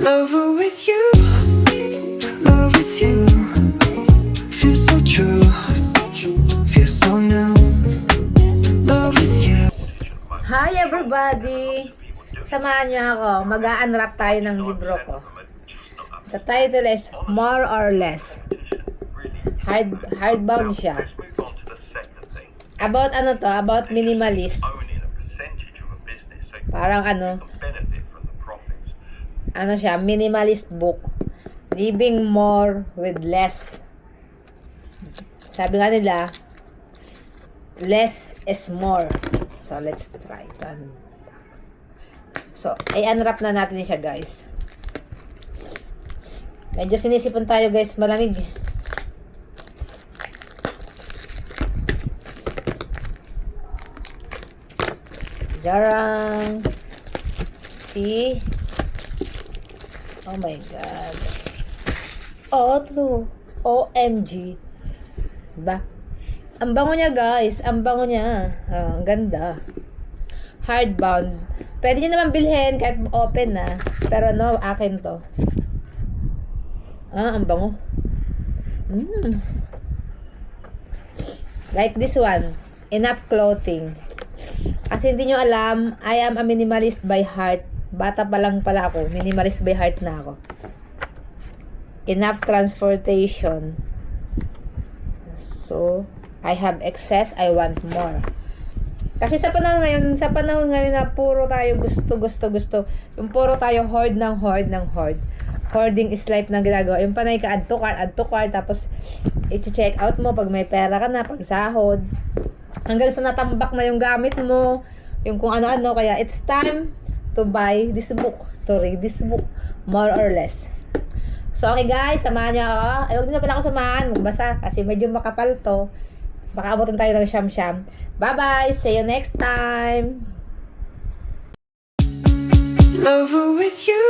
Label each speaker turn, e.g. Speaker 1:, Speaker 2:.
Speaker 1: Lover with you, love with you. Feels so true, feels so new. Love with you.
Speaker 2: Hi everybody! Samahan niyo ako. Mag-a-unwrap tayo ng libro ko. The title is More or Less. Hardbound siya. About ano to? About minimalist. Parang ano siya, minimalist book. Living more with less. Sabi nga nila, less is more. So, let's try it. So, i-unwrap na natin siya, guys. Medyo sinisipon tayo, guys. Malamig. Jarang. See? Oh my God. Oh, true. OMG. Diba? Ang bango niya, guys. Ang bango niya. Ang ganda. Hardbound. Pwede nyo naman bilhin kahit open na. Pero no, akin to. Ang bango. Like this one. Enough clothing. Kasi hindi nyo alam, I am a minimalist by heart. Bata pa lang pala ako. Minimalist by heart na ako. Enough transportation. So, I have excess, I want more. Kasi sa panahon ngayon na puro tayo gusto. Yung puro tayo hoard. Hoarding is life na ginagawa. Yung panay ka add to cart, tapos i-check out mo pag may pera ka na, pag sahod. Hanggang sa natambak na yung gamit mo, yung kung ano-ano. Kaya it's time to buy this book, to read this book, more or less. So, okay guys, samahan niyo ako. Huwag din na pala ako samahan, magbasa, kasi medyo makapal to. Baka abutin tayo ng siyam-siyam. Bye-bye! See you next time!
Speaker 1: Lover with you.